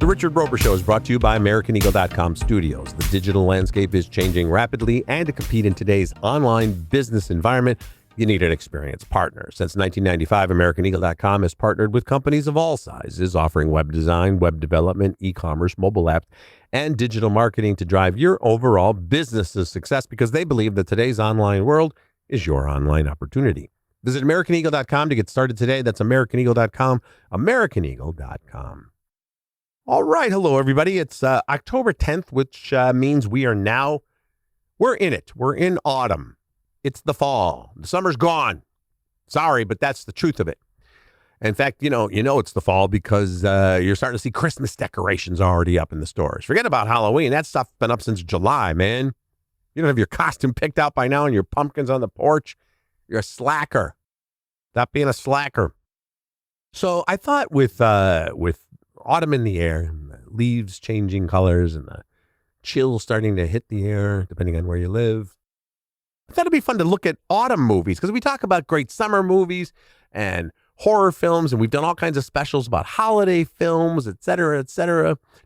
The Richard Roeper Show is brought to you by AmericanEagle.com Studios. The digital landscape is changing rapidly, and to compete in today's online business environment, you need an experienced partner. Since 1995, AmericanEagle.com has partnered with companies of all sizes, offering web design, web development, e-commerce, mobile apps, and digital marketing to drive your overall business's success, because they believe that today's online world is your online opportunity. Visit AmericanEagle.com to get started today. That's AmericanEagle.com, AmericanEagle.com. All right. Hello, everybody. It's October 10th, which means we're in it. We're in autumn. It's the fall. The summer's gone. Sorry, but that's the truth of it. In fact, you know it's the fall because you're starting to see Christmas decorations already up in the stores. Forget about Halloween. That stuff's been up since July, man. You don't have your costume picked out by now and your pumpkins on the porch. You're a slacker. Stop being a slacker. So I thought with autumn in the air and the leaves changing colors and the chill starting to hit the air, depending on where you live, I thought it'd be fun to look at autumn movies, because we talk about great summer movies and horror films, and we've done all kinds of specials about holiday films, et cetera,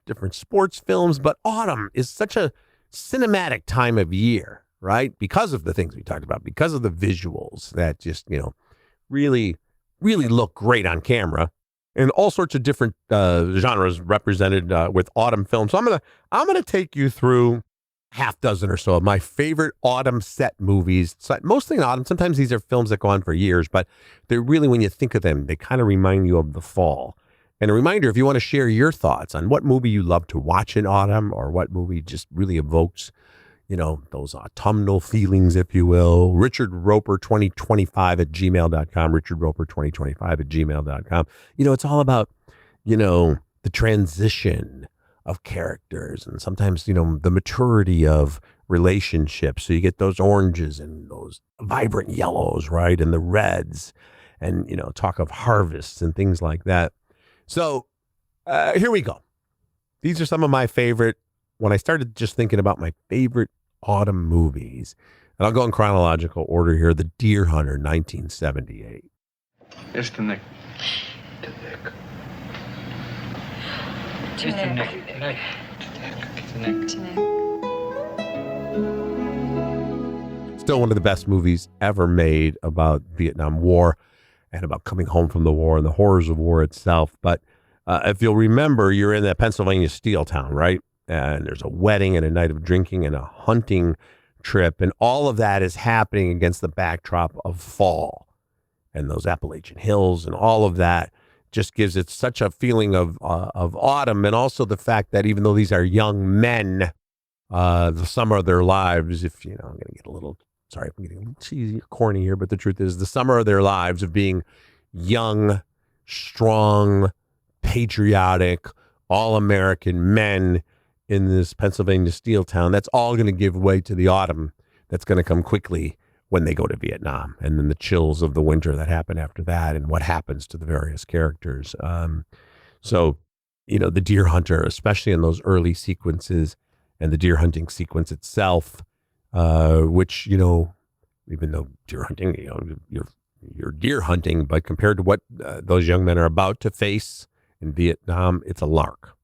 different sports films. But autumn is such a cinematic time of year, right? Because of the things we talked about, because of the visuals that just, really, really look great on camera. And all sorts of different genres represented with autumn films. So I'm gonna take you through half dozen or so of my favorite autumn set movies. So mostly in autumn. Sometimes these are films that go on for years, but they're really, when you think of them, they kind of remind you of the fall. And a reminder, if you want to share your thoughts on what movie you love to watch in autumn, or what movie just really evokes, those autumnal feelings, if you will, Richard Roeper 2025 at gmail.com, Richard Roeper 2025 at gmail.com. It's all about, the transition of characters, and sometimes, the maturity of relationships. So you get those oranges and those vibrant yellows, right? And the reds, and, talk of harvests and things like that. So here we go. These are some of my favorite, when I started just thinking about my favorite autumn movies, and I'll go in chronological order here. The Deer Hunter, 1978. It's the Nick. To Nick. It's the Nick. Nick. To Nick. To Nick. Still one of the best movies ever made about Vietnam War and about coming home from the war and the horrors of war itself. But if you'll remember, you're in that Pennsylvania steel town, right? And there's a wedding and a night of drinking and a hunting trip. And all of that is happening against the backdrop of fall and those Appalachian hills, and all of that just gives it such a feeling of autumn. And also the fact that even though these are young men, the summer of their lives, I'm going to get a little, sorry if I'm getting a little cheesy, corny here, but the truth is the summer of their lives of being young, strong, patriotic, all-American men in this Pennsylvania steel town, that's all going to give way to the autumn that's going to come quickly when they go to Vietnam, and then the chills of the winter that happen after that, and what happens to the various characters. So, the Deer Hunter, especially in those early sequences, and the deer hunting sequence itself, which, even though deer hunting, you're deer hunting, but compared to what those young men are about to face in Vietnam, it's a lark.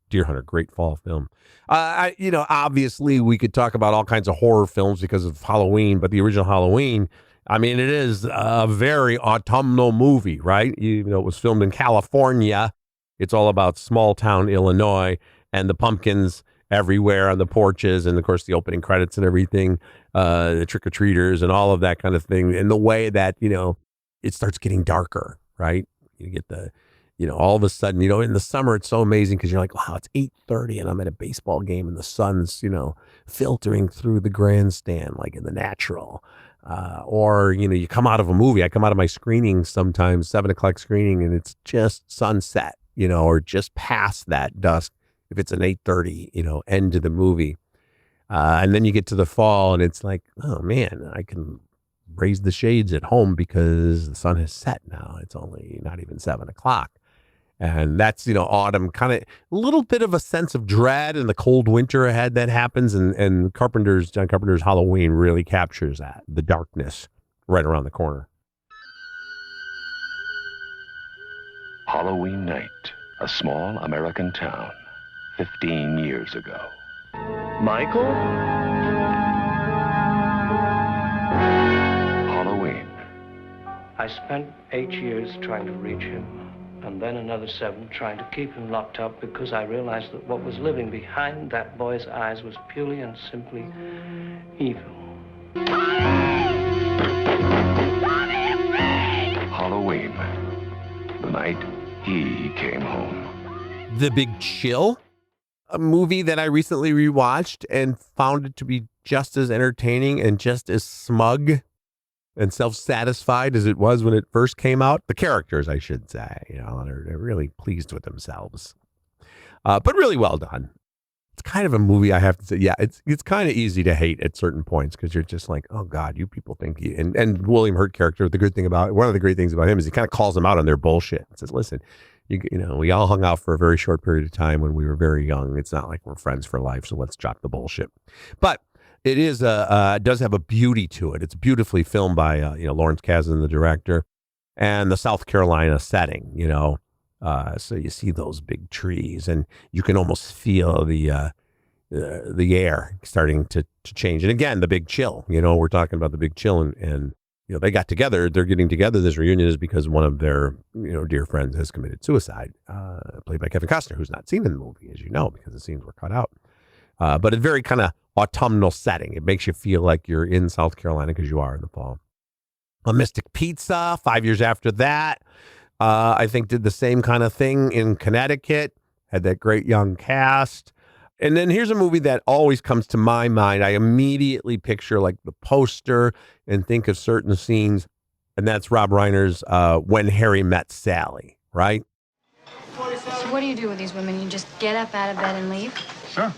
Deer Hunter, great fall film. Obviously we could talk about all kinds of horror films because of Halloween, but the original Halloween, it is a very autumnal movie, right? It was filmed in California. It's all about small town Illinois, and the pumpkins everywhere on the porches, and of course the opening credits and everything, the trick-or-treaters and all of that kind of thing. And the way that, it starts getting darker, right? You get the, all of a sudden, in the summer, it's so amazing because you're like, wow, it's 8:30 and I'm at a baseball game and the sun's, filtering through the grandstand, like in the natural. Or, you come out of a movie. I come out of my screening sometimes, 7:00 screening, and it's just sunset, or just past that dusk. If it's an 8:30, end to the movie. And then you get to the fall and it's like, oh man, I can raise the shades at home because the sun has set now. It's only not even 7:00. And that's, autumn, kind of a little bit of a sense of dread and the cold winter ahead that happens. And John Carpenter's Halloween really captures that, the darkness right around the corner. Halloween night, a small American town, 15 years ago. Michael? Halloween. I spent 8 years trying to reach him, and then another 7 trying to keep him locked up because I realized that what was living behind that boy's eyes was purely and simply evil. Halloween. The night he came home. The Big Chill, a movie that I recently rewatched and found it to be just as entertaining and just as smug and self-satisfied as it was when it first came out. The characters, I should say, they're really pleased with themselves. But really well done. It's kind of a movie, I have to say. Yeah, it's kind of easy to hate at certain points because you're just like, oh God, you people think you. And William Hurt character, one of the great things about him is he kind of calls them out on their bullshit. He says, listen, we all hung out for a very short period of time when we were very young. It's not like we're friends for life, so let's drop the bullshit. But it does have a beauty to it. It's beautifully filmed by Lawrence Kasdan, the director, and the South Carolina setting. So you see those big trees, and you can almost feel the air starting to change. And again, the Big Chill. We're talking about the Big Chill, and they got together. They're getting together. This reunion is because one of their dear friends has committed suicide, played by Kevin Costner, who's not seen in the movie, as you know, because the scenes were cut out. But a very kind of autumnal setting. It makes you feel like you're in South Carolina because you are in the fall. A Mystic Pizza, 5 years after that, I think did the same kind of thing in Connecticut, had that great young cast. And then here's a movie that always comes to my mind. I immediately picture like the poster and think of certain scenes, and that's Rob Reiner's When Harry Met Sally, right? So what do you do with these women? You just get up out of bed and leave? Sure.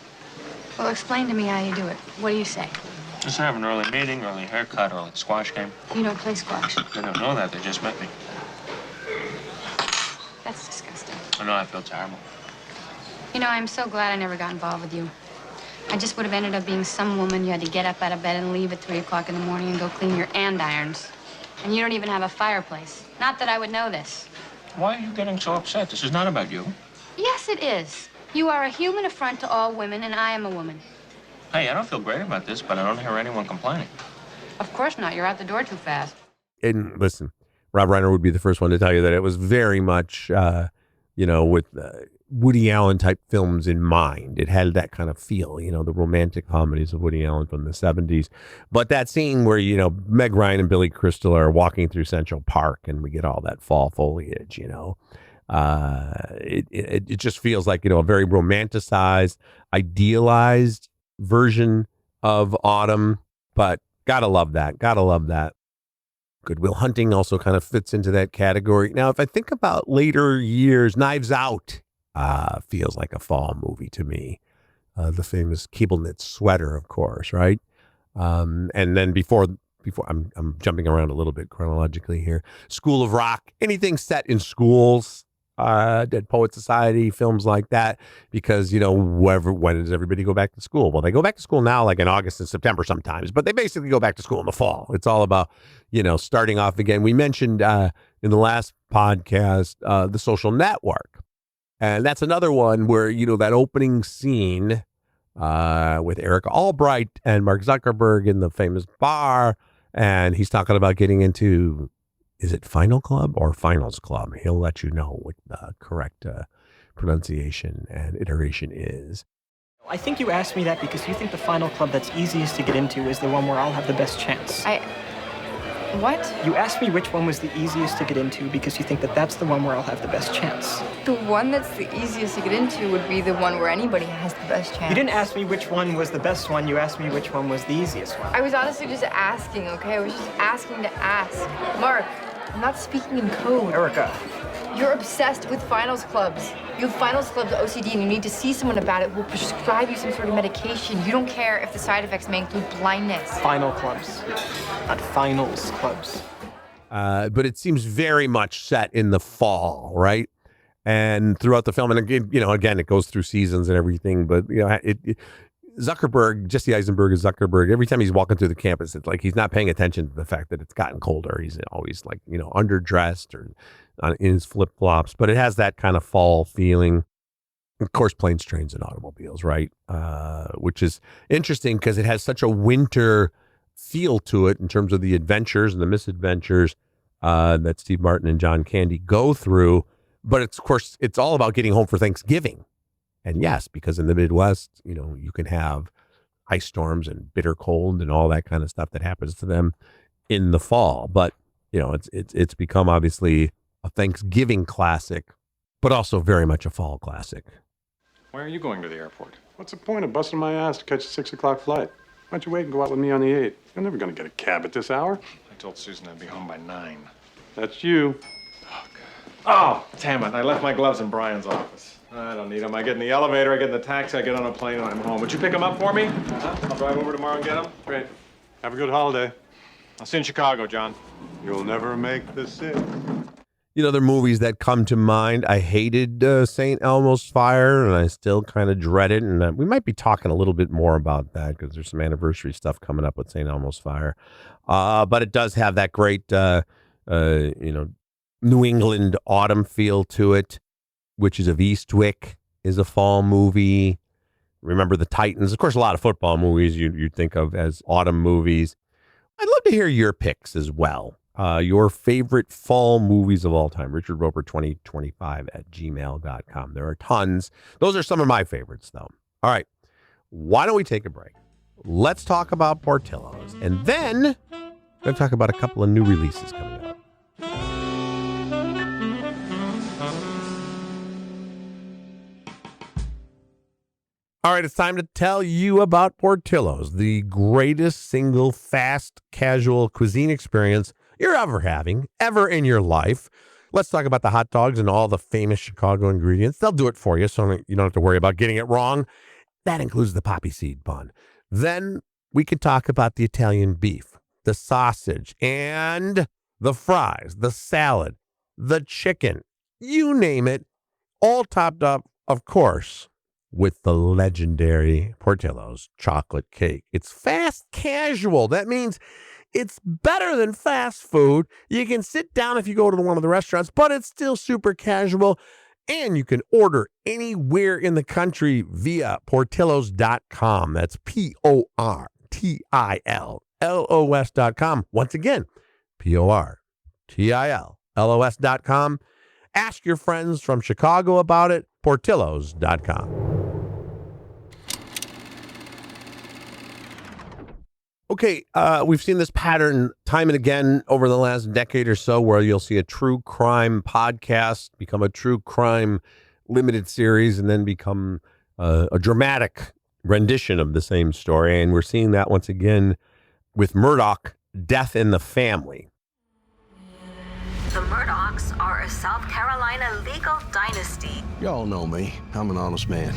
Well, explain to me how you do it. What do you say? Just have an early meeting, early haircut, early squash game. You don't play squash. They don't know that. They just met me. That's disgusting. I know, I feel terrible. I'm so glad I never got involved with you. I just would have ended up being some woman you had to get up out of bed and leave at 3 o'clock in the morning and go clean your andirons. And you don't even have a fireplace. Not that I would know this. Why are you getting so upset? This is not about you. Yes, it is. You are a human affront to all women, and I am a woman. Hey, I don't feel great about this, but I don't hear anyone complaining. Of course not. You're out the door too fast. And listen, Rob Reiner would be the first one to tell you that it was very much, with Woody Allen type films in mind. It had that kind of feel, the romantic comedies of Woody Allen from the 70s. But that scene where, Meg Ryan and Billy Crystal are walking through Central Park and we get all that fall foliage, it just feels like, a very romanticized, idealized version of autumn. But gotta love that. Good Will Hunting also kind of fits into that category. Now, if I think about later years, Knives Out feels like a fall movie to me. The famous cable knit sweater, of course, right? And then before I'm jumping around a little bit chronologically here. School of Rock, anything set in schools, Dead Poet Society, films like that, because, when does everybody go back to school? Well, they go back to school now, like in August and September sometimes, but they basically go back to school in the fall. It's all about, starting off again. We mentioned in the last podcast, The Social Network. And that's another one where, that opening scene with Eric Albright and Mark Zuckerberg in the famous bar, and he's talking about getting into, is it Final Club or Finals Club? He'll let you know what the correct pronunciation and iteration is. I think you asked me that because you think the Final Club that's easiest to get into is the one where I'll have the best chance. What? You asked me which one was the easiest to get into because you think that that's the one where I'll have the best chance. The one that's the easiest to get into would be the one where anybody has the best chance. You didn't ask me which one was the best one, you asked me which one was the easiest one. I was honestly just asking, okay? I was just asking to ask. Mark, I'm not speaking in code. Erica. You're obsessed with finals clubs. You have finals clubs OCD and you need to see someone about it who will prescribe you some sort of medication. You don't care if the side effects may include blindness. Final clubs, not finals clubs. But it seems very much set in the fall, right? And throughout the film, and again, it goes through seasons and everything, but Zuckerberg, Jesse Eisenberg is Zuckerberg. Every time he's walking through the campus, it's like he's not paying attention to the fact that it's gotten colder. He's always like, underdressed or in his flip-flops, but it has that kind of fall feeling. Of course, Planes, Trains, and Automobiles, right? Which is interesting because it has such a winter feel to it in terms of the adventures and the misadventures that Steve Martin and John Candy go through. But of course, it's all about getting home for Thanksgiving. And yes, because in the Midwest, you can have ice storms and bitter cold and all that kind of stuff that happens to them in the fall. But, it's become obviously a Thanksgiving classic, but also very much a fall classic. Why are you going to the airport? What's the point of busting my ass to catch a 6 o'clock flight? Why don't you wait and go out with me on the 8? You're never going to get a cab at this hour. I told Susan I'd be home by 9. That's you. Oh, God. Oh, damn it. I left my gloves in Brian's office. I don't need them. I get in the elevator, I get in the taxi, I get on a plane, and I'm home. Would you pick them up for me? I'll drive over tomorrow and get them. Great. Have a good holiday. I'll see you in Chicago, John. You'll never make the 6. There are movies that come to mind. I hated St. Elmo's Fire, and I still kind of dread it. And we might be talking a little bit more about that because there's some anniversary stuff coming up with St. Elmo's Fire. But it does have that great, New England autumn feel to it. Witches of Eastwick is a fall movie. Remember the Titans. Of course, a lot of football movies you'd think of as autumn movies. I'd love to hear your picks as well. Your favorite fall movies of all time, Richard Roeper 2025 at gmail.com. There are tons. Those are some of my favorites, though. All right. Why don't we take a break? Let's talk about Portillo's. And then we're going to talk about a couple of new releases coming up. All right, it's time to tell you about Portillo's, the greatest single fast casual cuisine experience you're ever in your life. Let's talk about the hot dogs and all the famous Chicago ingredients. They'll do it for you, so you don't have to worry about getting it wrong. That includes the poppy seed bun. Then we can talk about the Italian beef, the sausage, and the fries, the salad, the chicken, you name it, all topped up, of course, with the legendary Portillo's chocolate cake. It's fast casual. That means it's better than fast food. You can sit down if you go to one of the restaurants, but it's still super casual. And you can order anywhere in the country via Portillos.com. That's Portillos.com. Once again, Portillos.com. Ask your friends from Chicago about it. Portillos.com. Okay, we've seen this pattern time and again over the last decade or so where you'll see a true crime podcast become a true crime limited series and then become a dramatic rendition of the same story. And we're seeing that once again with Murdaugh, Death in the Family. The Murdaughs are a South Carolina legal dynasty. Y'all know me. I'm an honest man.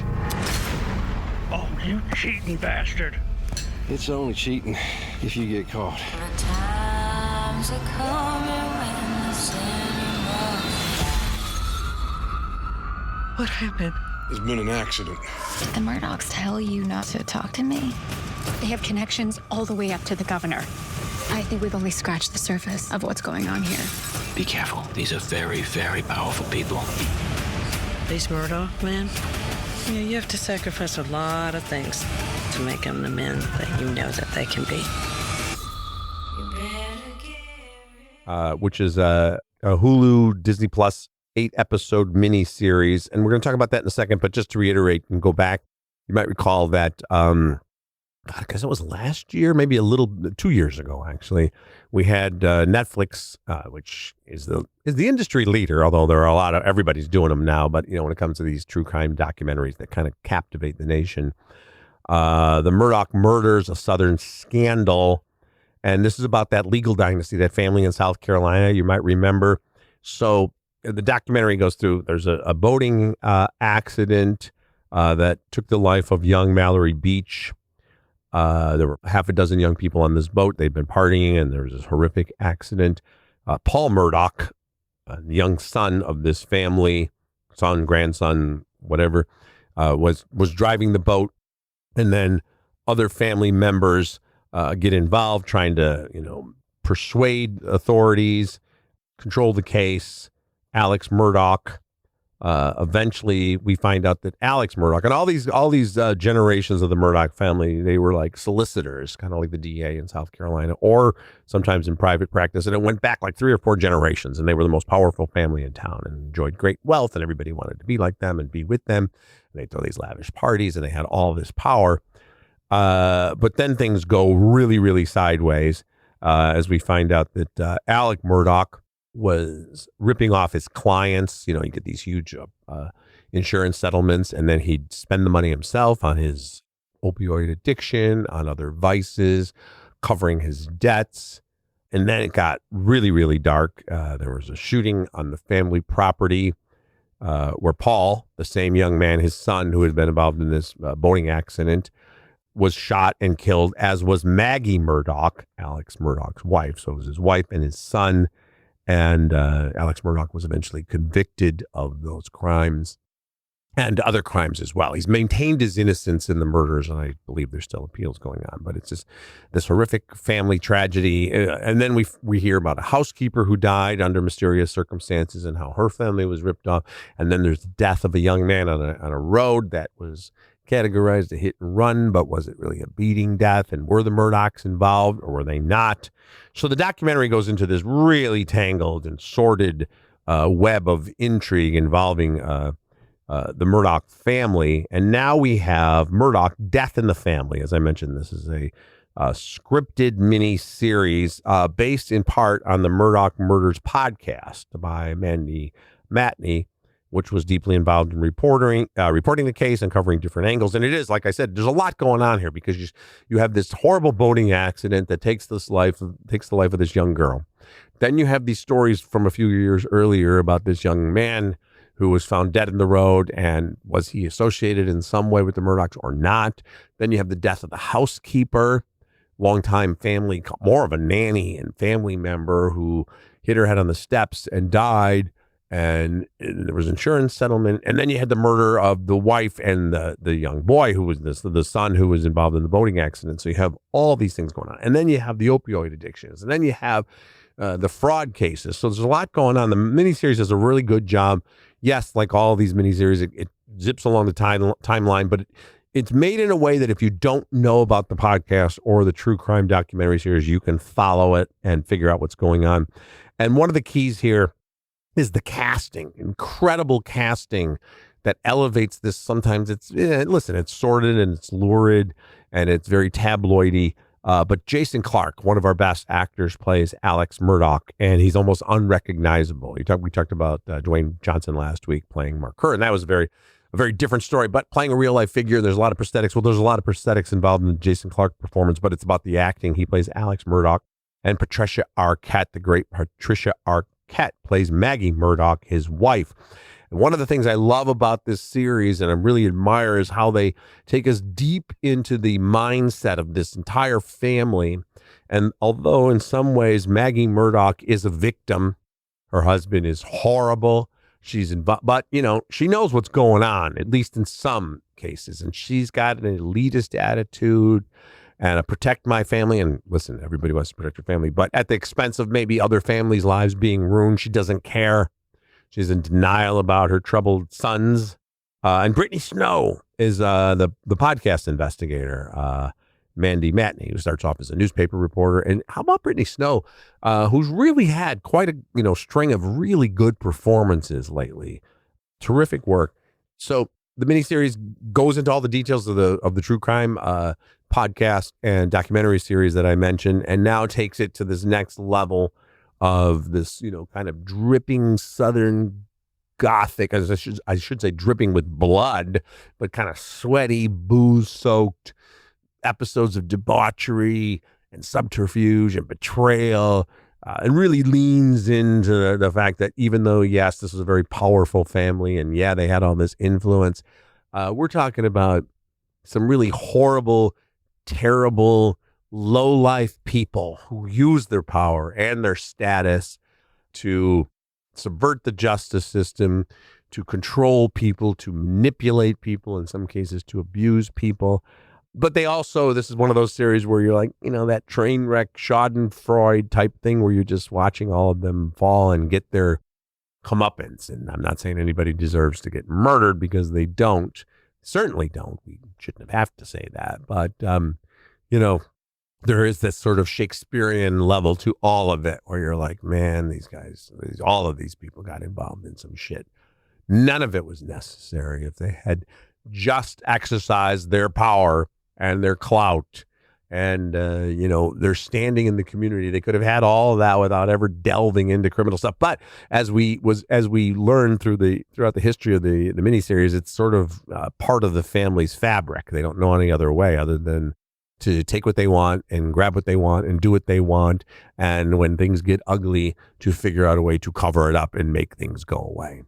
Oh, you cheating bastard. It's only cheating if you get caught. The times are coming when the sin What happened? There's been an accident. Did the Murdaughs tell you not to talk to me? They have connections all the way up to the governor. I think we've only scratched the surface of what's going on here. Be careful. These are very, very powerful people. These Murdaugh men, you have to sacrifice a lot of things to make them the men that you know that they can be. Which is a Hulu Disney Plus 8-episode mini-series. And we're going to talk about that in a second, but just to reiterate and go back, you might recall that, I guess it was last year, maybe 2 years ago, actually, we had Netflix, which is the industry leader, although there are everybody's doing them now, but, when it comes to these true crime documentaries that kind of captivate the nation, the Murdaugh Murders, a Southern Scandal. And this is about that legal dynasty, that family in South Carolina, you might remember. So the documentary goes through, there's a boating accident that took the life of young Mallory Beach. There were half a dozen young people on this boat. They'd been partying, and there was this horrific accident. Paul Murdaugh, the young son of this family, son, grandson, whatever, was driving the boat. And then other family members get involved, trying to, persuade authorities, control the case. Alex Murdaugh. Eventually, we find out that Alex Murdaugh and all these generations of the Murdaugh family, they were like solicitors, kind of like the DA in South Carolina, or sometimes in private practice. And it went back like 3 or 4 generations, and they were the most powerful family in town and enjoyed great wealth, and everybody wanted to be like them and be with them. And they throw these lavish parties, and they had all this power. But then things go really, really sideways as we find out that Alec Murdaugh was ripping off his clients. You know, you get these huge insurance settlements, and then he'd spend the money himself on his opioid addiction, on other vices, covering his debts. And then it got really, really dark. There was a shooting on the family property where Paul, the same young man, his son, who had been involved in this boating accident, was shot and killed, as was Maggie Murdaugh, Alex Murdaugh's wife. So it was his wife and his son. And Alex Murdaugh was eventually convicted of those crimes and other crimes as well. He's maintained his innocence in the murders, and I believe there's still appeals going on. But it's just this horrific family tragedy. And then we hear about a housekeeper who died under mysterious circumstances and how her family was ripped off. And then there's the death of a young man on a road that was categorized a hit and run, but was it really a beating death? And were the Murdaughs involved, or were they not? So the documentary goes into this really tangled and sordid web of intrigue involving the Murdaugh family. And now we have Murdaugh, Death in the Family. As I mentioned, this is a scripted mini series based in part on the Murdaugh Murders podcast by Mandy Matney, which was deeply involved in reporting the case and covering different angles. And it is, like I said, there's a lot going on here because you have this horrible boating accident that takes the life of this young girl. Then you have these stories from a few years earlier about this young man who was found dead in the road, and was he associated in some way with the Murdaughs or not? Then you have the death of the housekeeper, longtime family, more of a nanny and family member, who hit her head on the steps and died. And there was insurance settlement. And then you had the murder of the wife and the young boy who was the son who was involved in the boating accident. So you have all these things going on. And then you have the opioid addictions. And then you have the fraud cases. So there's a lot going on. The miniseries does a really good job. Yes, like all of these miniseries, it zips along the timeline, but it's made in a way that if you don't know about the podcast or the true crime documentary series, you can follow it and figure out what's going on. And one of the keys here is the casting, incredible casting that elevates this. Sometimes it's sordid and it's lurid and it's very tabloidy. But Jason Clarke, one of our best actors, plays Alex Murdaugh, and he's almost unrecognizable. We talked about Dwayne Johnson last week playing Mark Kerr, and that was a very different story. But playing a real life figure, there's a lot of prosthetics. Well, there's a lot of prosthetics involved in the Jason Clarke performance, but it's about the acting. He plays Alex Murdaugh, and Patricia Arquette, the great Patricia Arquette, plays Maggie Murdaugh, his wife. And one of the things I love about this series, and I really admire, is how they take us deep into the mindset of this entire family. And although in some ways Maggie Murdaugh is a victim, her husband is horrible. But she knows what's going on, at least in some cases. And she's got an elitist attitude and a protect my family. And listen, everybody wants to protect her family, but at the expense of maybe other families' lives being ruined. She doesn't care. She's in denial about her troubled sons. And Brittany Snow is the podcast investigator, Mandy Matney, who starts off as a newspaper reporter. And how about Brittany Snow, who's really had quite a string of really good performances lately. Terrific work. So the miniseries goes into all the details of the true crime podcast and documentary series that I mentioned, and now takes it to this next level of this, kind of dripping Southern Gothic, as I should say, dripping with blood, but kind of sweaty, booze-soaked episodes of debauchery and subterfuge and betrayal, and really leans into the fact that even though, yes, this was a very powerful family, and yeah, they had all this influence, we're talking about some really horrible, terrible, low-life people who use their power and their status to subvert the justice system, to control people, to manipulate people, in some cases to abuse people. But they also, this is one of those series where you're like, that train wreck Schadenfreude type thing where you're just watching all of them fall and get their comeuppance. And I'm not saying anybody deserves to get murdered because they don't. Certainly don't. We shouldn't have to say that. But, there is this sort of Shakespearean level to all of it where you're like, man, these guys, all of these people got involved in some shit. None of it was necessary. If they had just exercised their power and their clout and, their standing in the community, they could have had all of that without ever delving into criminal stuff. But as we learned throughout the history of the miniseries, it's sort of part of the family's fabric. They don't know any other way other than to take what they want and grab what they want and do what they want. And when things get ugly, to figure out a way to cover it up and make things go away.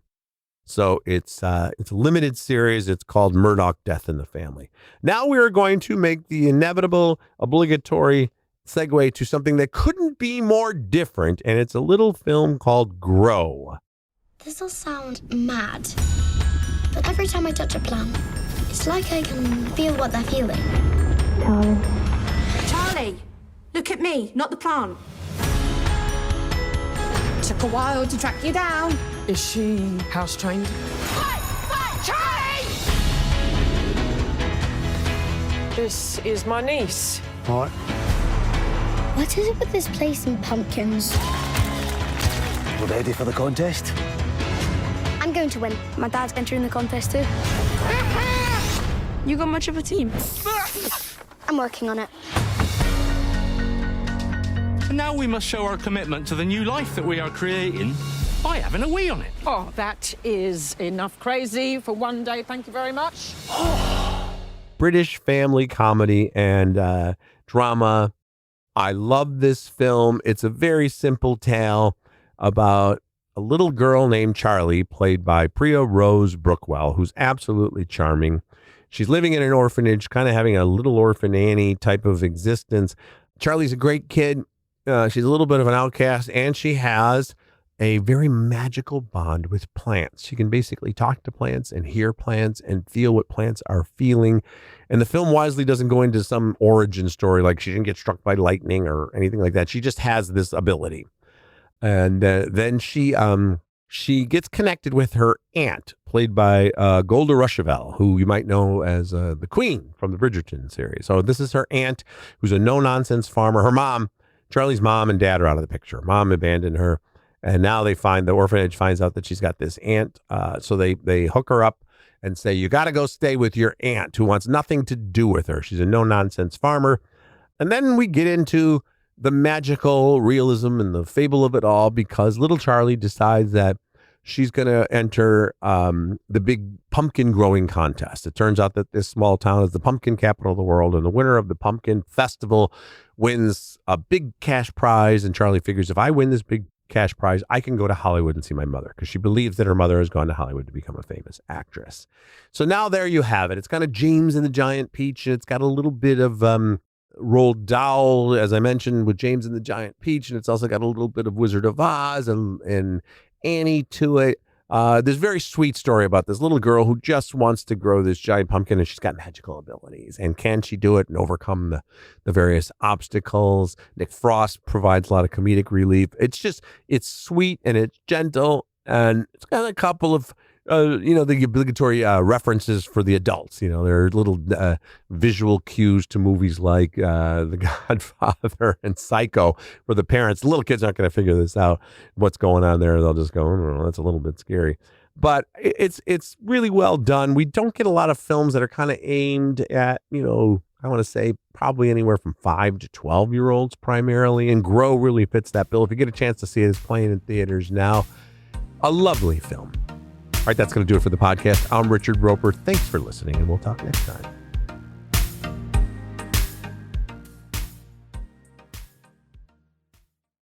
So it's a limited series. It's called Murdaugh, Death in the Family. Now we are going to make the inevitable, obligatory segue to something that couldn't be more different. And it's a little film called Grow. This'll sound mad, but every time I touch a plant, it's like I can feel what they're feeling. Charlie, look at me, not the plant. Took a while to track you down. Is she house trained? Charlie! This is my niece. What? What is it with this place and pumpkins? We're ready for the contest? I'm going to win. My dad's entering the contest too. You got much of a team? I'm working on it. Now we must show our commitment to the new life that we are creating by having a wee on it. Oh, that is enough crazy for one day. Thank you very much. British family comedy and drama. I love this film. It's a very simple tale about a little girl named Charlie, played by Priya Rose Brookwell, who's absolutely charming. She's living in an orphanage, kind of having a little orphan Annie type of existence. Charlie's a great kid. She's a little bit of an outcast, and she has a very magical bond with plants. She can basically talk to plants and hear plants and feel what plants are feeling. And the film wisely doesn't go into some origin story, like she didn't get struck by lightning or anything like that. She just has this ability. And then she gets connected with her aunt, played by Golda Rosheuvel, who you might know as the Queen from the Bridgerton series. So this is her aunt, who's a no-nonsense farmer. Her mom, Charlie's mom and dad, are out of the picture. Mom abandoned her, and now the orphanage finds out that she's got this aunt. So they hook her up and say, you got to go stay with your aunt, who wants nothing to do with her. She's a no-nonsense farmer. And then we get into the magical realism and the fable of it all, because little Charlie decides that she's going to enter the big pumpkin growing contest. It turns out that this small town is the pumpkin capital of the world, and the winner of the pumpkin festival wins a big cash prize. And Charlie figures, if I win this big cash prize, I can go to Hollywood and see my mother, because she believes that her mother has gone to Hollywood to become a famous actress. So now there you have it. It's kind of James and the Giant Peach, and it's got a little bit of Roald Dahl, as I mentioned, with James and the Giant Peach, and it's also got a little bit of Wizard of Oz and Annie to it. There's a very sweet story about this little girl who just wants to grow this giant pumpkin, and she's got magical abilities. And can she do it and overcome the various obstacles? Nick Frost provides a lot of comedic relief. It's sweet and it's gentle, and it's got a couple of the obligatory references for the adults. There are little visual cues to movies like The Godfather and Psycho, where the parents, the little kids aren't going to figure this out, what's going on there. They'll just go, oh, that's a little bit scary. But it's really well done. We don't get a lot of films that are kind of aimed at, I want to say probably anywhere from 5 to 12-year-olds primarily, and Grow really fits that bill. If you get a chance to see it, it's playing in theaters now. A lovely film. All right, that's going to do it for the podcast. I'm Richard Roeper. Thanks for listening, and we'll talk next time.